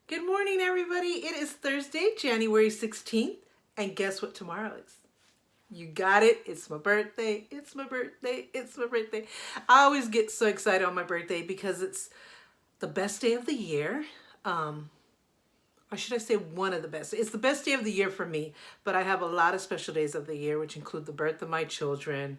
Good morning, everybody. It is Thursday, January 16th, and guess what tomorrow is? You got it. It's my birthday. It's my birthday. It's my birthday. I always get so excited on my birthday because it's the best day of the year. Um, or should I say one of the best? It's the best day of the year for me, but I have a lot of special days of the year, which include the birth of my children,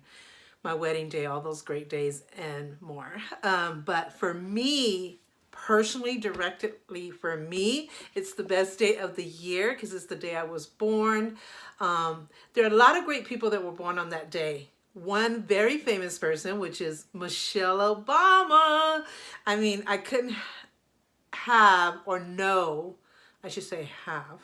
my wedding day, all those great days, and more. But for me, personally, directly for me, it's the best day of the year because it's the day I was born. There are a lot of great people that were born on that day. One very famous person, which is Michelle Obama. I mean, I couldn't have or know, I should say have,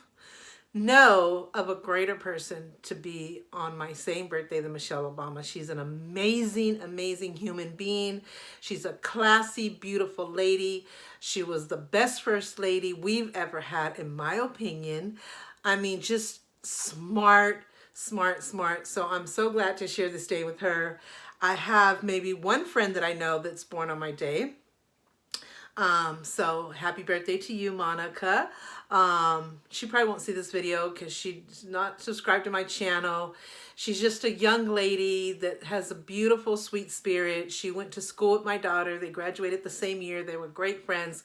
know of a greater person to be on my same birthday than Michelle Obama. She's an amazing, amazing human being. She's a classy, beautiful lady. She was the best first lady we've ever had, in my opinion. I mean, just smart, smart, smart. So I'm so glad to share this day with her. I have maybe one friend that I know that's born on my day. So happy birthday to you, Monica. She probably won't see this video because she's not subscribed to my channel. She's just a young lady that has a beautiful, sweet spirit. She went to school with my daughter. They graduated the same year. They were great friends.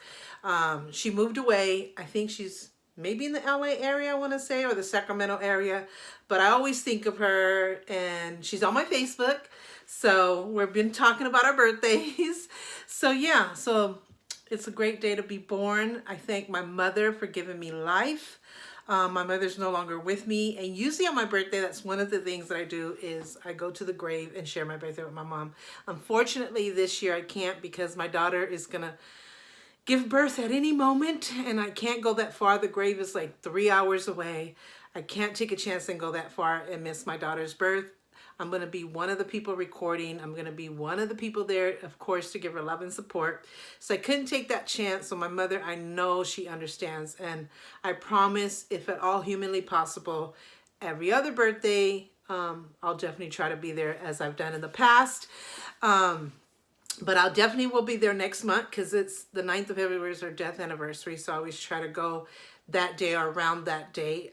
She moved away. I think she's maybe in the LA area, I want to say, or the Sacramento area. But I always think of her, and she's on my Facebook. So we've been talking about our birthdays. So yeah, so it's a great day to be born. I thank my mother for giving me life. My mother's no longer with me. And usually on my birthday, that's one of the things that I do is I go to the grave and share my birthday with my mom. Unfortunately, this year I can't because my daughter is going to give birth at any moment. And I can't go that far. The grave is like 3 hours away. I can't take a chance and go that far and miss my daughter's birth. I'm going to be one of the people recording. I'm going to be one of the people there, of course, to give her love and support. So I couldn't take that chance. So my mother, I know she understands. And I promise, if at all humanly possible, every other birthday, I'll definitely try to be there as I've done in the past. But I'll definitely will be there next month because it's the 9th of February is her death anniversary. So I always try to go that day or around that day.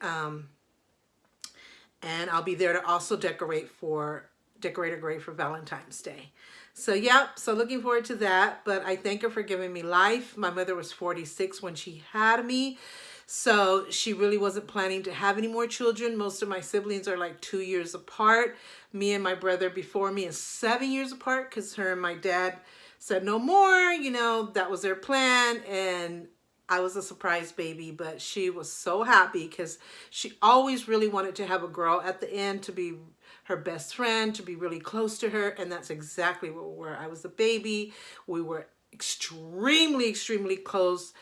And I'll be there to also decorate her grave for Valentine's Day. So yeah, so looking forward to that. But I thank her for giving me life. My mother was 46 when she had me. So she really wasn't planning to have any more children. Most of my siblings are like 2 years apart. Me and my brother before me is 7 years apart because her and my dad said no more. You know, that was their plan. And I was a surprise baby, but she was so happy because she always really wanted to have a girl at the end to be her best friend, to be really close to her. And that's exactly what we were. I was a baby. We were extremely, extremely close.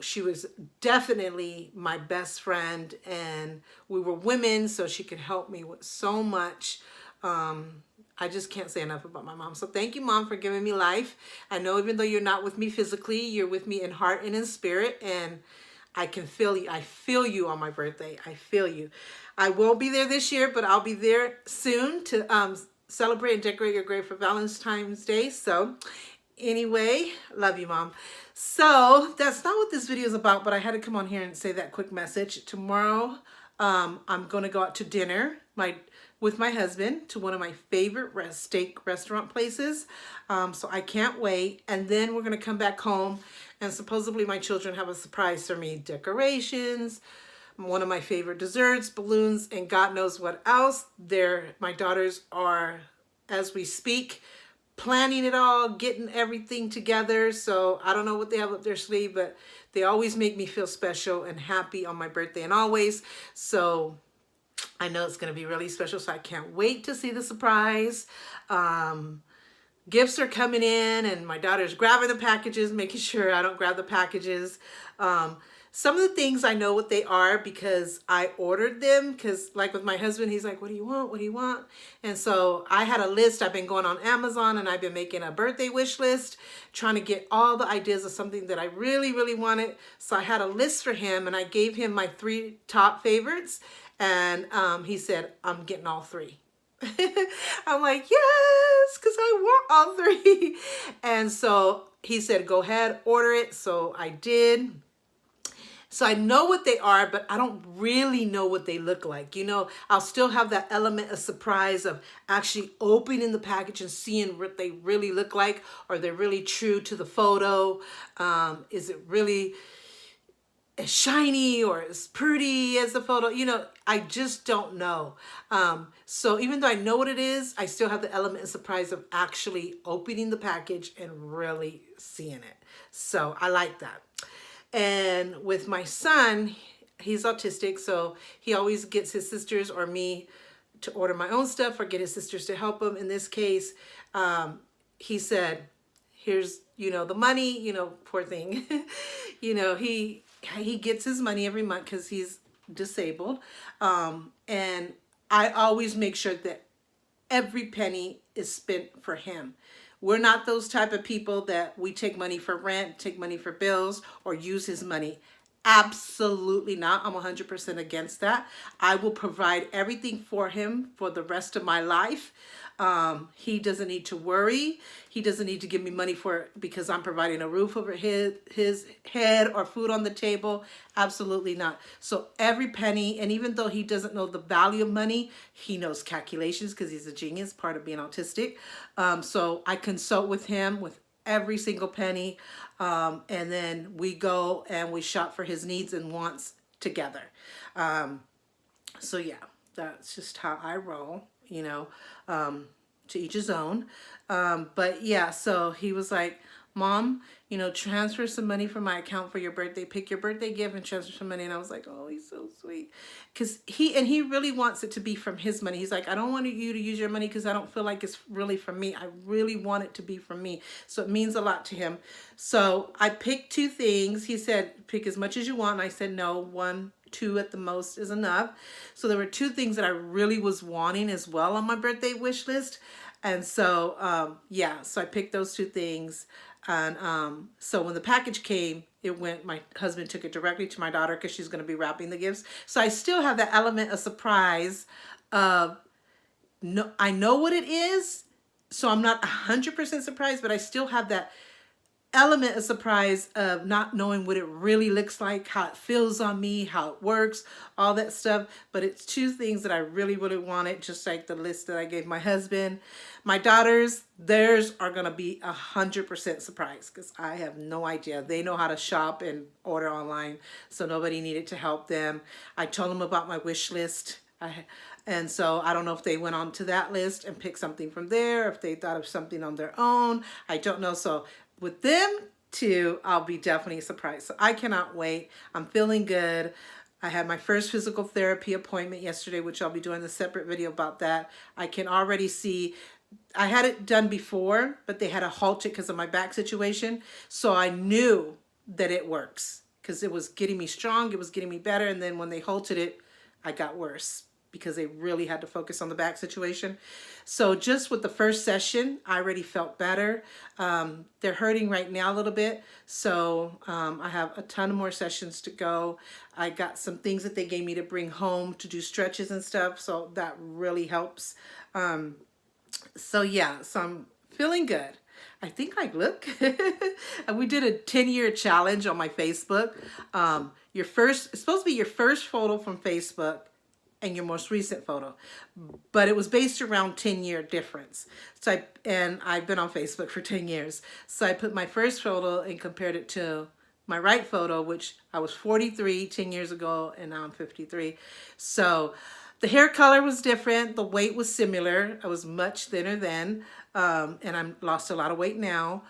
She was definitely my best friend, and we were women, so she could help me with so much. I just can't say enough about my mom. So thank you, Mom, for giving me life. I know even though you're not with me physically, you're with me in heart and in spirit, and I can feel you. I feel you on my birthday. I feel you. I won't be there this year, but I'll be there soon to celebrate and decorate your grave for Valentine's Day. So anyway, love you, Mom. So that's not what this video is about, but I had to come on here and say that quick message. Tomorrow, I'm going to go out to dinner with my husband to one of my favorite steak restaurant places. So I can't wait. And then we're going to come back home, and supposedly my children have a surprise for me. Decorations, one of my favorite desserts, balloons, and God knows what else. My daughters are, as we speak, planning it all, getting everything together. So I don't know what they have up their sleeve, but they always make me feel special and happy on my birthday and always. So I know it's going to be really special. So I can't wait to see the surprise. Gifts are coming in, and my daughter's grabbing the packages, making sure I don't grab the packages. Some of the things I know what they are because I ordered them, because like with my husband, he's like, what do you want? What do you want? And so I had a list. I've been going on Amazon and I've been making a birthday wish list, trying to get all the ideas of something that I really, really wanted. So I had a list for him, and I gave him my 3 top favorites. And he said, I'm getting all 3. I'm like, yes, because I want all 3. And so he said, go ahead, order it. So I did. So I know what they are, but I don't really know what they look like. You know, I'll still have that element of surprise of actually opening the package and seeing what they really look like. Are they really true to the photo? Is it really as shiny or as pretty as the photo? You know, I just don't know. So even though I know what it is, I still have the element of surprise of actually opening the package and really seeing it. So I like that. And with my son, he's autistic, so he always gets his sisters or me to order my own stuff or get his sisters to help him. In this case, he said, here's, you know, the money, you know, poor thing. You know, he gets his money every month because he's disabled. And I always make sure that every penny is spent for him. We're not those type of people that we take money for rent, take money for bills, or use his money. Absolutely not. I'm 100% against that. I will provide everything for him for the rest of my life. He doesn't need to worry. He doesn't need to give me money for it because I'm providing a roof over his head or food on the table. Absolutely not. So every penny, and even though he doesn't know the value of money, he knows calculations because he's a genius, part of being autistic. So I consult with him with every single penny. And then we go and we shop for his needs and wants together. So yeah, that's just how I roll, you know, to each his own. But yeah, so he was like, Mom, you know, transfer some money from my account for your birthday. Pick your birthday gift and transfer some money. And I was like, oh, he's so sweet. Because he really wants it to be from his money. He's like, I don't want you to use your money because I don't feel like it's really from me. I really want it to be from me. So it means a lot to him. So I picked two things. He said, pick as much as you want. And I said, no, one, two at the most is enough. So there were two things that I really was wanting as well on my birthday wish list. And so, yeah, so I picked those two things. And so when the package came, my husband took it directly to my daughter because she's going to be wrapping the gifts. So I still have that element of surprise of, no, I know what it is. So I'm not 100% surprised, but I still have that element of surprise of not knowing what it really looks like, how it feels on me, how it works, all that stuff. But it's two things that I really, really wanted, just like the list that I gave my husband. My daughters, theirs are going to be 100% surprised because I have no idea. They know how to shop and order online, so nobody needed to help them. I told them about my wish list. And so I don't know if they went on to that list and picked something from there, if they thought of something on their own. I don't know. So with them too, I'll be definitely surprised. So I cannot wait. I'm feeling good. I had my first physical therapy appointment yesterday, which I'll be doing a separate video about that. I can already see, I had it done before, but they had to halt it because of my back situation. So I knew that it works because it was getting me strong. It was getting me better. And then when they halted it, I got worse because they really had to focus on the back situation. So just with the first session, I already felt better. They're hurting right now a little bit. So I have a ton of more sessions to go. I got some things that they gave me to bring home to do stretches and stuff. So that really helps. So yeah, so I'm feeling good. I think I look. And we did a 10-year challenge on my Facebook. It's supposed to be your first photo from Facebook and your most recent photo, but it was based around 10-year difference. So I've been on Facebook for 10 years. So I put my first photo and compared it to my right photo, which I was 43 10 years ago, and now I'm 53. So the hair color was different. The weight was similar. I was much thinner then, and I lost a lot of weight now.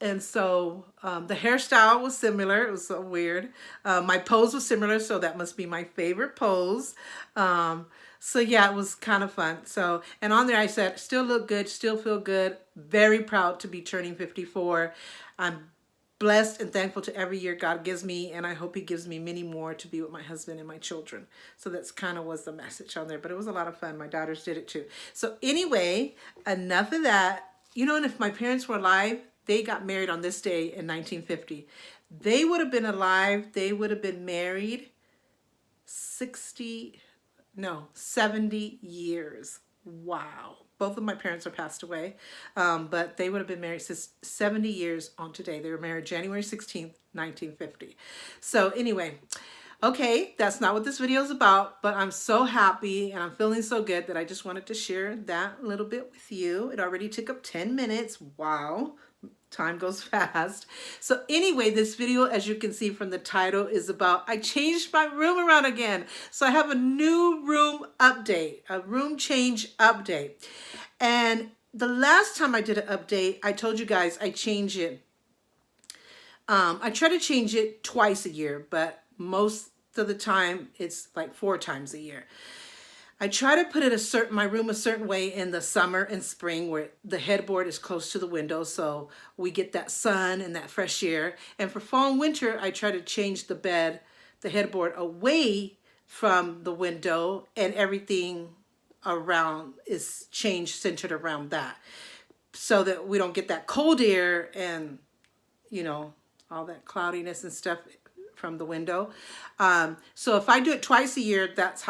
And so the hairstyle was similar. It was so weird. My pose was similar, so that must be my favorite pose. So yeah, it was kind of fun. So, and on there I said, still look good, still feel good. Very proud to be turning 54. I'm blessed and thankful to every year God gives me, and I hope he gives me many more to be with my husband and my children. So that's kind of was the message on there, but it was a lot of fun. My daughters did it too. So anyway, enough of that. You know, and if my parents were alive, they got married on this day in 1950. They would have been alive. They would have been married 70 years. Wow. both of my parents are passed away, but they would have been married since 70 years on today. They were married January 16th, 1950. So anyway, okay, that's not what this video is about, but I'm so happy and I'm feeling so good that I just wanted to share that little bit with you. It already took up 10 minutes. Wow. Time goes fast. So anyway, this video, as you can see from the title, is about I changed my room around again. So I have a new room update, a room change update. And the last time I did an update, I told you guys I change it. I try to change it twice a year, but most of the time it's like 4 times a year. I try to put it my room a certain way in the summer and spring where the headboard is close to the window so we get that sun and that fresh air. And for fall and winter, I try to change the headboard away from the window, and everything around is changed centered around that so that we don't get that cold air and, you know, all that cloudiness and stuff from the window. So if I do it twice a year, that's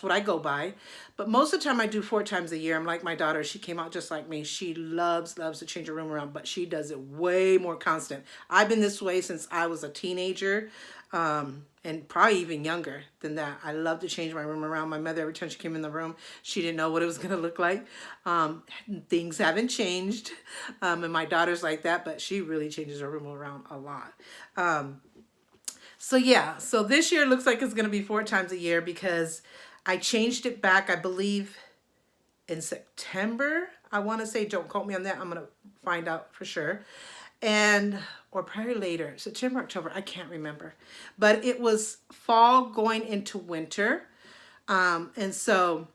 what I go by. But most of the time I do 4 times a year. I'm like my daughter. She came out just like me. She loves to change her room around, but she does it way more constant. I've been this way since I was a teenager, and probably even younger than that. I love to change my room around. My mother, every time she came in the room, she didn't know what it was going to look like. Things haven't changed. And my daughter's like that, but she really changes her room around a lot. So yeah, so this year looks like it's going to be 4 times a year because I changed it back, I believe, in September. I want to say, don't quote me on that. I'm going to find out for sure. Or probably later, September, October, I can't remember. But it was fall going into winter. And so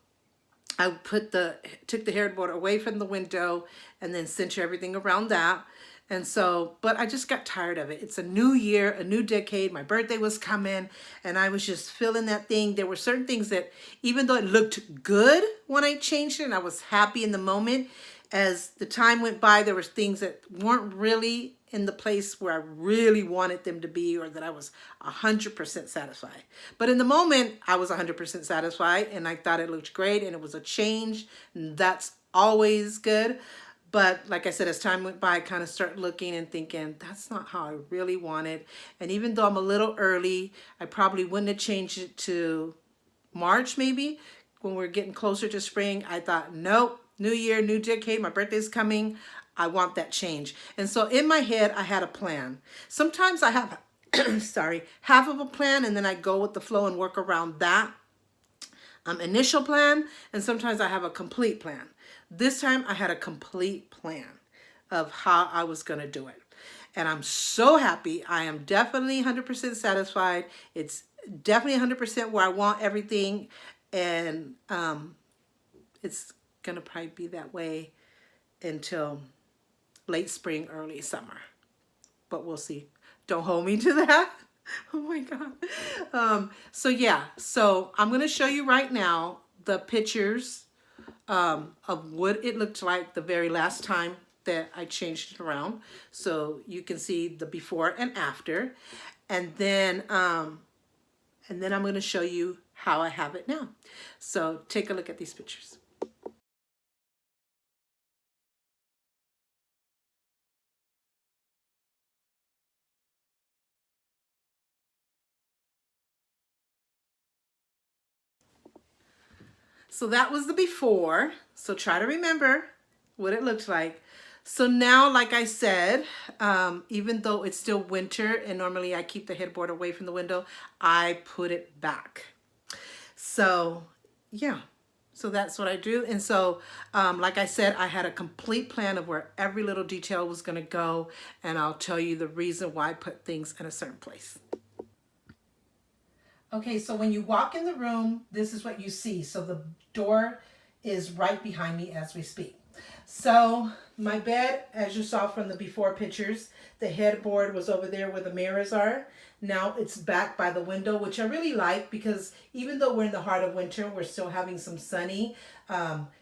I took the headboard away from the window and then center everything around that. And so, but I just got tired of it. It's a new year, a new decade. My birthday was coming and I was just feeling that thing. There were certain things that, even though it looked good when I changed it and I was happy in the moment, as the time went by, there was things that weren't really in the place where I really wanted them to be, or that I was 100% satisfied. But in the moment, I was 100% satisfied and I thought it looked great and it was a change. And that's always good. But like I said, as time went by, I kind of started looking and thinking, that's not how I really want it. And even though I'm a little early, I probably wouldn't have changed it to March maybe, when we're getting closer to spring. I thought, nope, new year, new decade, my birthday's coming. I want that change. And so in my head, I had a plan. Sometimes I have, half of a plan, and then I go with the flow and work around that initial plan. And sometimes I have a complete plan. This time I had a complete plan of how I was going to do it. And I'm so happy. I am definitely 100% satisfied. It's definitely 100% where I want everything. And it's going to probably be that way until late spring, early summer. But we'll see. Don't hold me to that. Oh my God. So yeah, so I'm going to show you right now the pictures of what it looked like the very last time that I changed it around. So you can see the before and after. And then I'm going to show you how I have it now. So take a look at these pictures. So that was the before. So try to remember what it looked like. So now, like I said, even though it's still winter and normally I keep the headboard away from the window, I put it back. So yeah, so that's what I do. And so, like I said, I had a complete plan of where every little detail was going to go. And I'll tell you the reason why I put things in a certain place. Okay, so when you walk in the room, this is what you see. So the door is right behind me as we speak. So my bed, as you saw from the before pictures, the headboard was over there where the mirrors are. Now it's back by the window, which I really like because even though we're in the heart of winter, we're still having some sunny,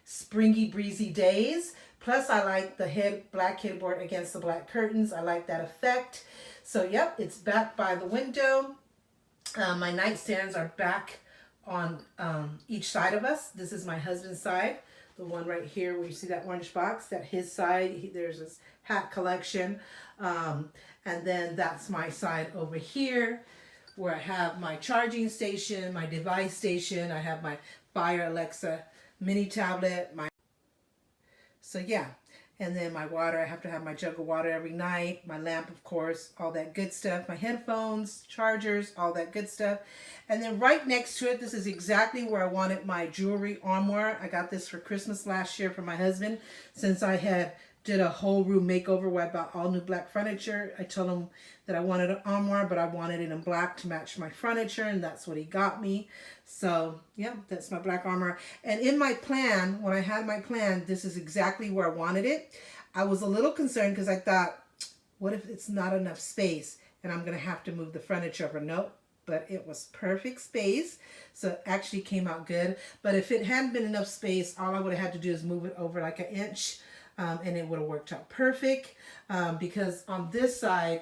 springy, breezy days. Plus I like the black headboard against the black curtains. I like that effect. So yep, it's back by the window. My nightstands are back on each side of us. This is my husband's side. the one right here where you see that orange box, that his side, there's this hat collection. And then that's my side over here where I have my charging station, my device station. I have my Fire Alexa mini tablet, so yeah. And then my water, I have to have my jug of water every night, my lamp, of course, all that good stuff, my headphones, chargers, all that good stuff. And then right next to it, this is exactly where I wanted my jewelry armoire. I got this for Christmas last year for my husband. Since I had did a whole room makeover where I bought all new black furniture, I told him that I wanted an armoire, but I wanted it in black to match my furniture, and that's what he got me. So yeah, that's my black armoire. And in my plan, when I had my plan, this is exactly where I wanted it. I was a little concerned because I thought, what if it's not enough space and I'm going to have to move the furniture over? Nope. But it was perfect space, so it actually came out good. But if it hadn't been enough space, all I would have had to do is move it over like an inch, and it would have worked out perfect. Because on this side,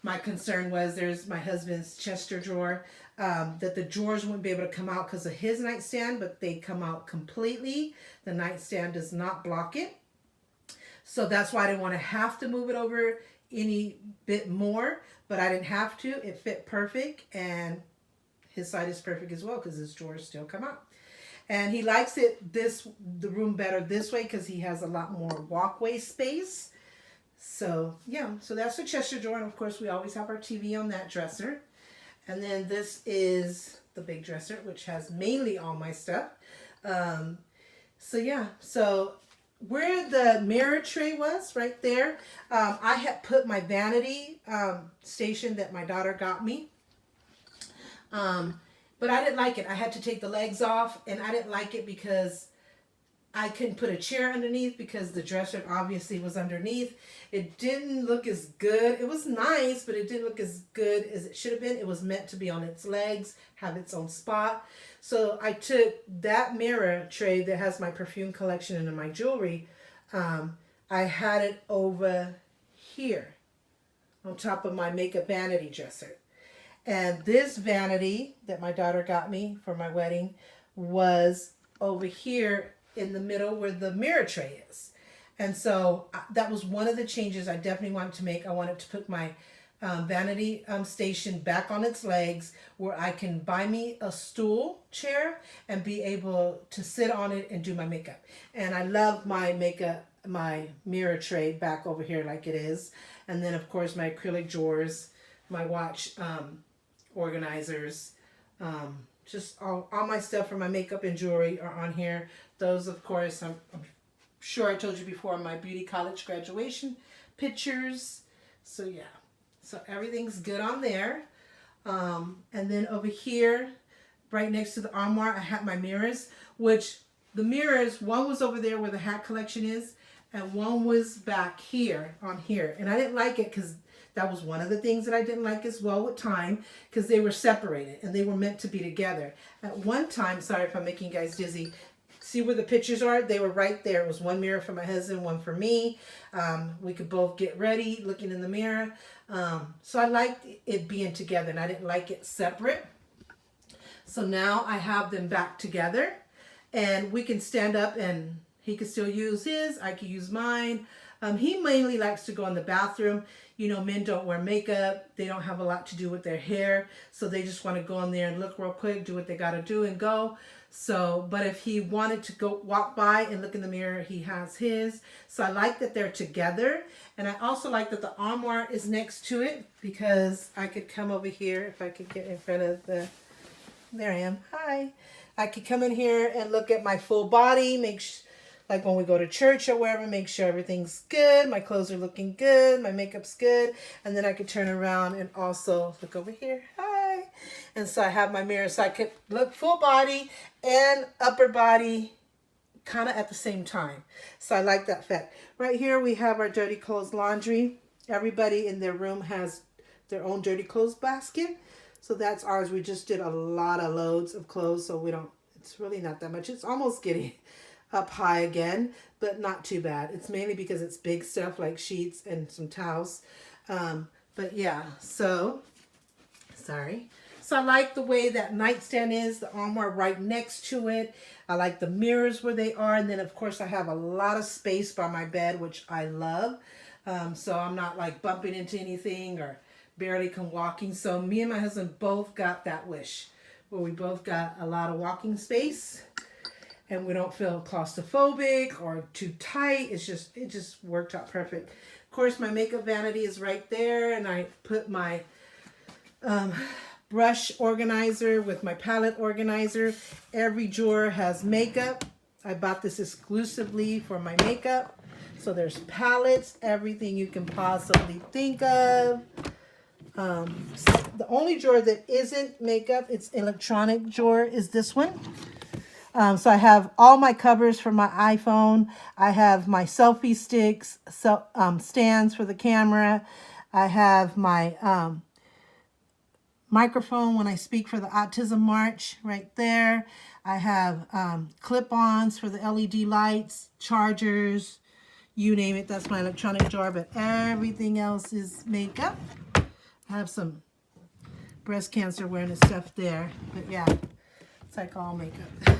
my concern was there's my husband's Chester drawer, that the drawers wouldn't be able to come out because of his nightstand, but they come out completely. The nightstand does not block it. So that's why I didn't want to have to move it over any bit more, but I didn't have to. It fit perfect, and his side is perfect as well because his drawers still come out. And he likes the room better this way because he has a lot more walkway space. So yeah, so that's the Chester drawer, and of course we always have our TV on that dresser. And then this is the big dresser, which has mainly all my stuff. So yeah, so where the mirror tray was, right there, I had put my vanity station that my daughter got me. But I didn't like it. I had to take the legs off, and I didn't like it because I couldn't put a chair underneath because the dresser obviously was underneath. It didn't look as good. It was nice, but it didn't look as good as it should have been. It was meant to be on its legs, have its own spot. So I took that mirror tray that has my perfume collection and my jewelry. I had it over here on top of my makeup vanity dresser. And this vanity that my daughter got me for my wedding was over here in the middle where the mirror tray is. And so that was one of the changes I definitely wanted to make. I wanted to put my vanity station back on its legs where I can buy me a stool chair and be able to sit on it and do my makeup. And I love my makeup, my mirror tray back over here like it is. And then of course my acrylic drawers, my watch organizers, just all my stuff for my makeup and jewelry are on here. Those, of course, I'm sure I told you before, my beauty college graduation pictures. So yeah, so everything's good on there. And then over here, right next to the armoire, I have my mirrors, which the mirrors, one was over there where the hat collection is, and one was back here on here. And I didn't like it because that was one of the things that I didn't like as well with time, because they were separated and they were meant to be together. At one time, sorry if I'm making you guys dizzy, see where the pictures are? They were right there. It was one mirror for my husband, one for me. We could both get ready looking in the mirror. So I liked it being together, and I didn't like it separate. So now I have them back together, and we can stand up and he could still use his, I could use mine. He mainly likes to go in the bathroom. You know, men don't wear makeup. They don't have a lot to do with their hair. So they just want to go in there and look real quick, do what they got to do and go. So, but if he wanted to go walk by and look in the mirror, he has his. So I like that they're together. And I also like that the armoire is next to it, because I could come over here if I could get in front of the, there I am. Hi. I could come in here and look at my full body, make sure, like when we go to church or wherever, make sure everything's good. My clothes are looking good. My makeup's good. And then I could turn around and also look over here. Hi. And so I have my mirror so I could look full body and upper body kind of at the same time. So I like that fact. Right here we have our dirty clothes laundry. Everybody in their room has their own dirty clothes basket. So that's ours. We just did a lot of loads of clothes, so we don't, it's really not that much. It's almost getting up high again, but not too bad. It's mainly because it's big stuff like sheets and some towels. But yeah, so sorry. So I like the way that nightstand is, the armoire right next to it. I like the mirrors where they are. And then, of course, I have a lot of space by my bed, which I love. So I'm not like bumping into anything or barely can walking. So me and my husband both got that wish where we both got a lot of walking space and we don't feel claustrophobic or too tight. It just worked out perfect. Of course, my makeup vanity is right there, and I put my brush organizer with my palette organizer. Every drawer has makeup. I bought this exclusively for my makeup. So there's palettes, everything you can possibly think of. The only drawer that isn't makeup, it's electronic drawer, is this one. So I have all my covers for my iPhone. I have my selfie sticks, stands for the camera. I have my microphone when I speak for the Autism March right there. I have clip-ons for the LED lights, chargers, you name it. That's my electronic drawer, but everything else is makeup. I have some breast cancer awareness stuff there, but yeah, it's like all makeup.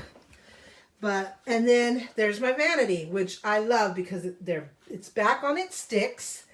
And then there's my vanity, which I love because it's back on its sticks.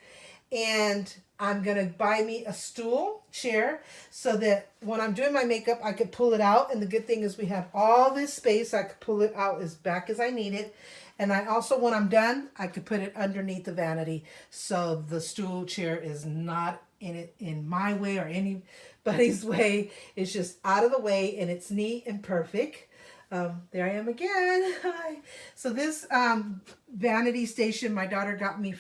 And I'm going to buy me a stool chair so that when I'm doing my makeup, I could pull it out. And the good thing is we have all this space. I could pull it out as back as I need it. And I also, when I'm done, I could put it underneath the vanity. So the stool chair is not in my way or anybody's way. It's just out of the way and it's neat and perfect. There I am again. Hi. So this vanity station my daughter got me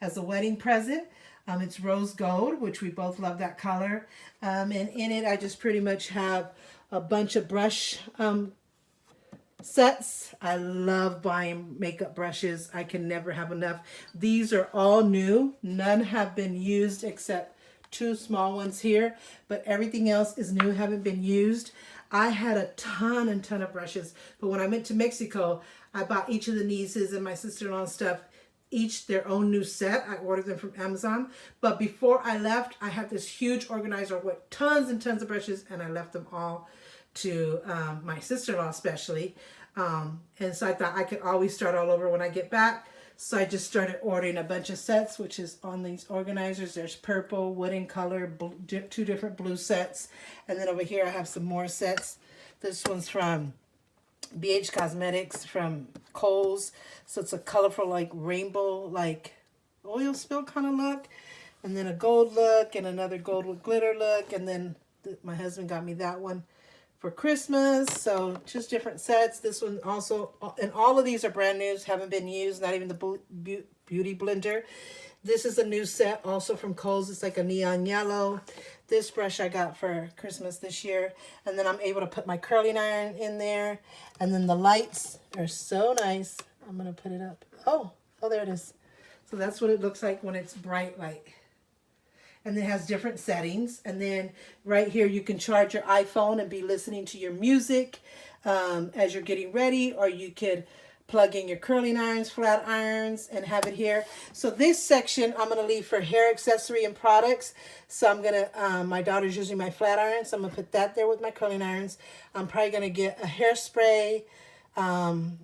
as a wedding present. It's rose gold, which we both love that color. And in it, I just pretty much have a bunch of brush sets. I love buying makeup brushes. I can never have enough. These are all new. None have been used except 2 small ones here, but everything else is new, haven't been used. I had a ton of brushes, but when I went to Mexico, I bought each of the nieces and my sister-in-law and stuff, each their own new set. I ordered them from Amazon. But before I left, I had this huge organizer with tons and tons of brushes, and I left them all to my sister-in-law especially. And so I thought I could always start all over when I get back. So I just started ordering a bunch of sets, which is on these organizers. There's purple, wooden color, 2 different blue sets. And then over here I have some more sets. This one's from BH Cosmetics from Kohl's. So it's a colorful, like rainbow, like oil spill kind of look. And then a gold look and another gold with glitter look. And then my husband got me that one for Christmas. So just different sets. This one also, and all of these are brand new, haven't been used, not even the beauty blender. This is a new set also from Kohl's. It's like a neon yellow. This brush I got for Christmas this year. And then I'm able to put my curling iron in there. And then the lights are so nice. I'm going to put it up. Oh, there it is. So that's what it looks like when it's bright light. And it has different settings. And then right here, you can charge your iPhone and be listening to your music as you're getting ready, or you could plug in your curling irons, flat irons, and have it here. So this section I'm going to leave for hair accessory and products. So I'm going to, my daughter's using my flat irons, so I'm going to put that there with my curling irons. I'm probably going to get a hairspray and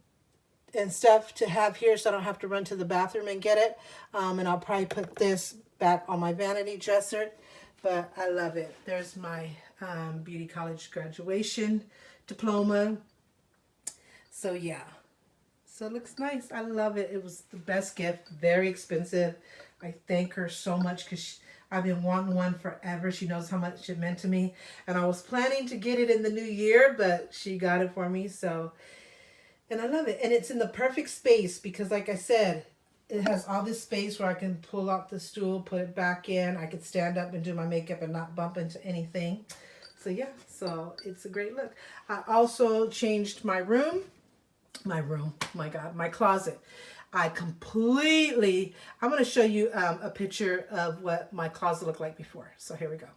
stuff to have here so I don't have to run to the bathroom and get it. And I'll probably put this back on my vanity dresser, but I love it. There's my beauty college graduation diploma. So yeah, so it looks nice. I love it. It was the best gift, very expensive. I thank her so much because I've been wanting one forever. She knows how much it meant to me, and I was planning to get it in the new year, but she got it for me. So, and I love it. And it's in the perfect space because, like I said, it has all this space where I can pull out the stool, put it back in. I could stand up and do my makeup and not bump into anything. So yeah, so it's a great look. I also changed my closet. I'm going to show you a picture of what my closet looked like before. So here we go.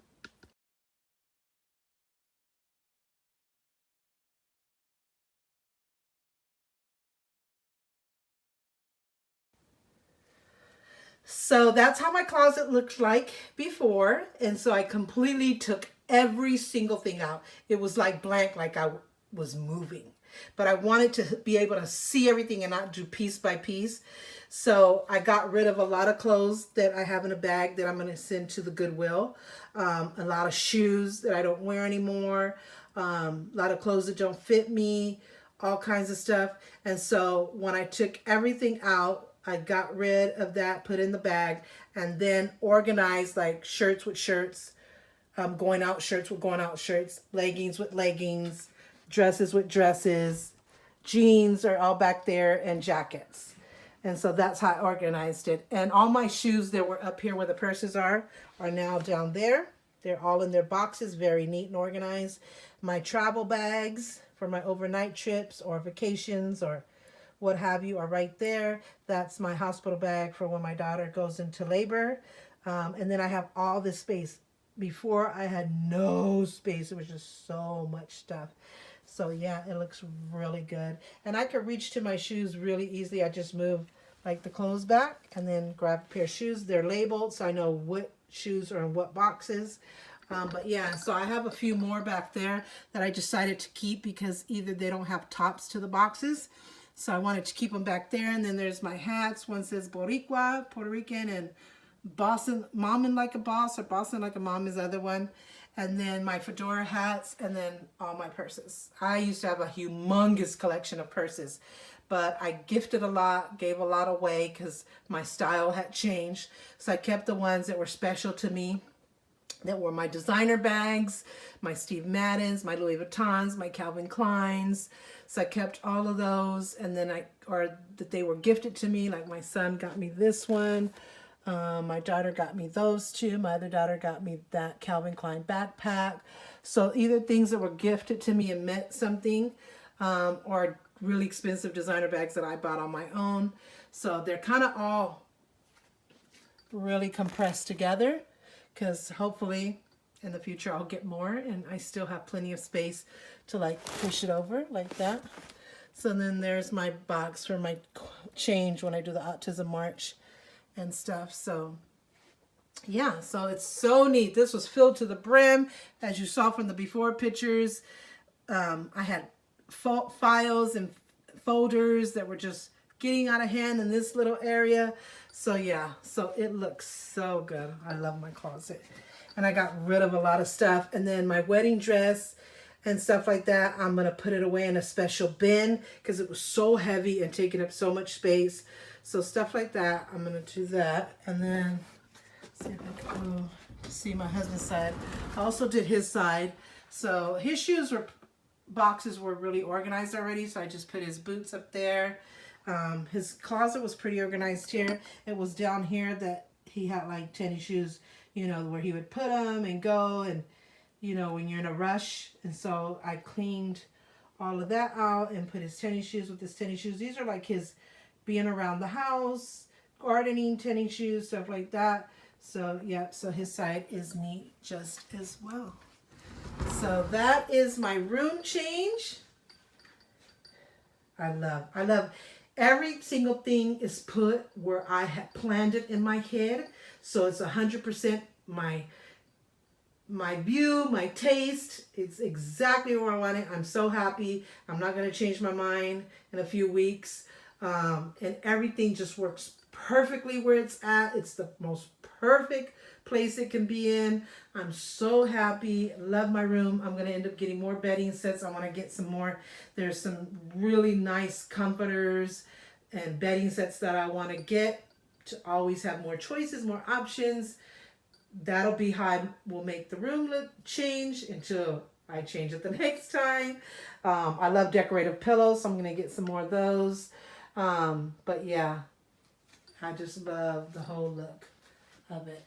So that's how my closet looked like before. And so I completely took every single thing out. It was like blank, like I was moving. But I wanted to be able to see everything and not do piece by piece. So I got rid of a lot of clothes that I have in a bag that I'm going to send to the Goodwill. A lot of shoes that I don't wear anymore. A lot of clothes that don't fit me. All kinds of stuff. And so when I took everything out, I got rid of that, put in the bag, and then organized like shirts with shirts, going out shirts with going out shirts, leggings with leggings, dresses with dresses, jeans are all back there, and jackets. And so that's how I organized it. And all my shoes that were up here where the purses are now down there. They're all in their boxes, very neat and organized. My travel bags for my overnight trips or vacations or what have you are right there. That's my hospital bag for when my daughter goes into labor. And then I have all this space. Before I had no space. It was just so much stuff. So yeah, it looks really good. And I could reach to my shoes really easily. I just move like the clothes back and then grab a pair of shoes. They're labeled so I know what shoes are in what boxes. But yeah, so I have a few more back there that I decided to keep because either they don't have tops to the boxes. So I wanted to keep them back there. And then there's my hats. One says Boricua, Puerto Rican, and Boston, Momming Like a Boss, or Boston Like a Mom is the other one. And then my fedora hats, and then all my purses. I used to have a humongous collection of purses, but I gifted a lot, gave a lot away because my style had changed. So I kept the ones that were special to me, that were my designer bags, my Steve Maddens, my Louis Vuittons, my Calvin Kleins. So I kept all of those, and then or that they were gifted to me. Like my son got me this one. My daughter got me those two. My other daughter got me that Calvin Klein backpack. So either things that were gifted to me and meant something, or really expensive designer bags that I bought on my own. So they're kind of all really compressed together because hopefully in the future I'll get more, and I still have plenty of space to like push it over like that. So then there's my box for my change when I do the autism march and stuff. So yeah, so it's so neat. This was filled to the brim, as you saw from the before pictures. I had files and folders that were just getting out of hand in this little area. So yeah, so it looks so good. I love my closet. And I got rid of a lot of stuff. And then my wedding dress and stuff like that, I'm going to put it away in a special bin because it was so heavy and taking up so much space. So stuff like that, I'm going to do that. And then, see if I can see my husband's side. I also did his side. So his boxes were really organized already. So I just put his boots up there. His closet was pretty organized here. It was down here that he had like tennis shoes, you know, where he would put them and go, and, you know, when you're in a rush. And so I cleaned all of that out and put his tennis shoes with his tennis shoes. These are like his being around the house, gardening, tennis shoes, stuff like that. So, yeah, so his side is neat just as well. So that is my room change. I love every single thing is put where I had planned it in my head. So it's 100% my view, my taste. It's exactly where I want it. I'm so happy. I'm not going to change my mind in a few weeks. And everything just works perfectly where it's at. It's the most perfect place it can be in. I'm so happy. Love my room. I'm going to end up getting more bedding sets. I want to get some more. There's some really nice comforters and bedding sets that I want to get to always have more choices, more options. That'll be how I will make the room change until I change it the next time. I love decorative pillows, so I'm going to get some more of those. But yeah, I just love the whole look of it.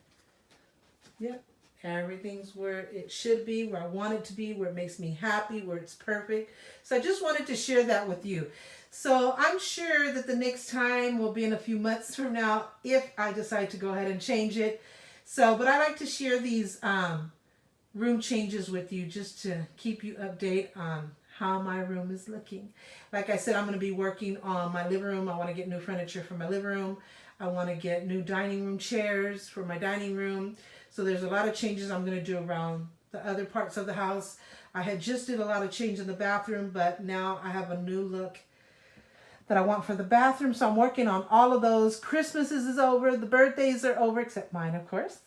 Yep. Everything's where it should be, where I want it to be, where it makes me happy, where it's perfect. So I just wanted to share that with you. So I'm sure that the next time will be in a few months from now if I decide to go ahead and change it. So, but I like to share these room changes with you just to keep you updated on how my room is looking. Like I said, I'm going to be working on my living room. I want to get new furniture for my living room. I want to get new dining room chairs for my dining room. So there's a lot of changes I'm going to do around the other parts of the house. I had just did a lot of change in the bathroom, but now I have a new look that I want for the bathroom. So I'm working on all of those. Christmas is over. The birthdays are over, except mine, of course.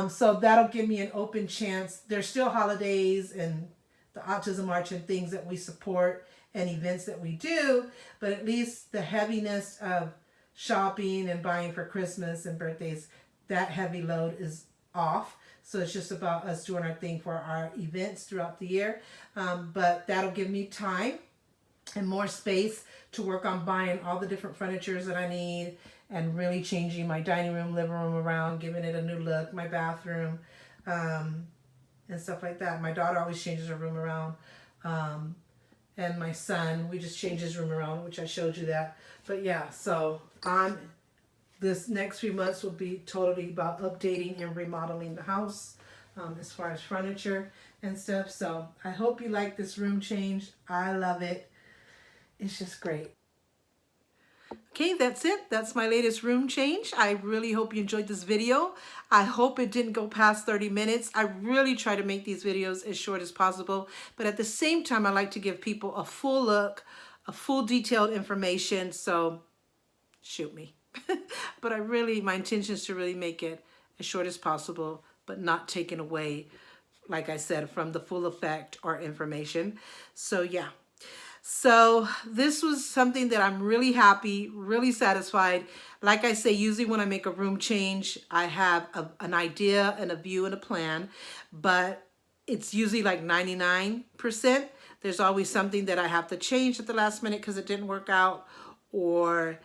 So that'll give me an open chance. There's still holidays and the Autism March and things that we support and events that we do, but at least the heaviness of shopping and buying for Christmas and birthdays, that heavy load is off. So it's just about us doing our thing for our events throughout the year. But that'll give me time and more space to work on buying all the different furnitures that I need and really changing my dining room, living room around, giving it a new look, my bathroom, and stuff like that. My daughter always changes her room around. And my son, we just changed his room around, which I showed you that. But yeah, so this next few months will be totally about updating and remodeling the house as far as furniture and stuff. So I hope you like this room change. I love it. It's just great. Okay, that's it. That's my latest room change. I really hope you enjoyed this video. I hope it didn't go past 30 minutes. I really try to make these videos as short as possible, but at the same time, I like to give people a full look, a full detailed information, so shoot me. But my intention is to really make it as short as possible, but not taken away, like I said, from the full effect or information. So yeah. So this was something that I'm really happy, really satisfied. Like I say, usually when I make a room change, I have an idea and a view and a plan, but it's usually like 99%. There's always something that I have to change at the last minute because it didn't work out or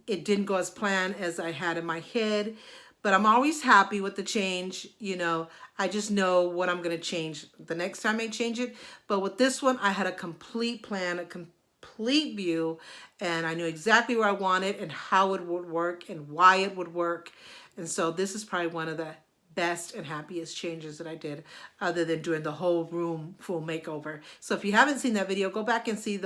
it didn't go as planned as I had in my head. But I'm always happy with the change. You know, I just know what I'm going to change the next time I change it. But with this one, I had a complete plan, a complete view, and I knew exactly where I wanted and how it would work and why it would work. And so this is probably one of the best and happiest changes that I did, other than doing the whole room full makeover. So if you haven't seen that video, go back and see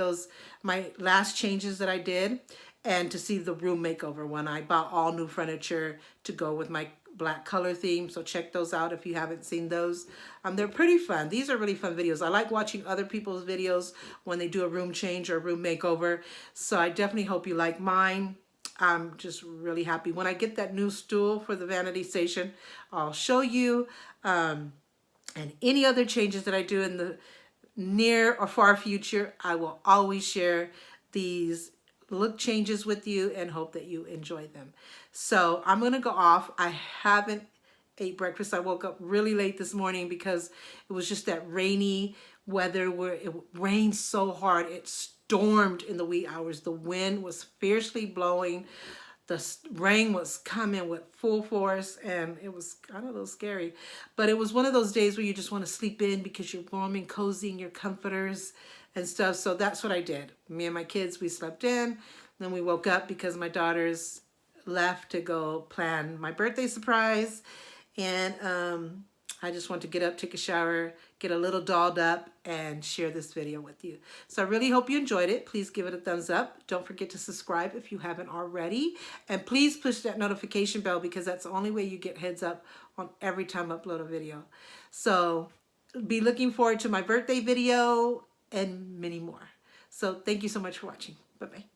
my last changes that I did, and to see the room makeover when I bought all new furniture to go with my black color theme. So check those out if you haven't seen those. They're pretty fun. These are really fun videos. I like watching other people's videos when they do a room change or a room makeover. So I definitely hope you like mine. I'm just really happy. When I get that new stool for the vanity station, I'll show you. And any other changes that I do in the near or far future, I will always share these look changes with you and hope that you enjoy them. So I'm going to go off. I haven't ate breakfast. I woke up really late this morning because it was just that rainy weather where it rained so hard. It stormed in the wee hours. The wind was fiercely blowing. The rain was coming with full force, and it was kind of a little scary. But it was one of those days where you just want to sleep in because you're warm and cozy in your comforters and stuff. So that's what I did. Me and my kids, we slept in. Then we woke up because my daughters left to go plan my birthday surprise. And I just want to get up, take a shower, get a little dolled up, and share this video with you. So I really hope you enjoyed it. Please give it a thumbs up. Don't forget to subscribe if you haven't already. And please push that notification bell because that's the only way you get heads up on every time I upload a video. So be looking forward to my birthday video and many more. So thank you so much for watching. Bye-bye.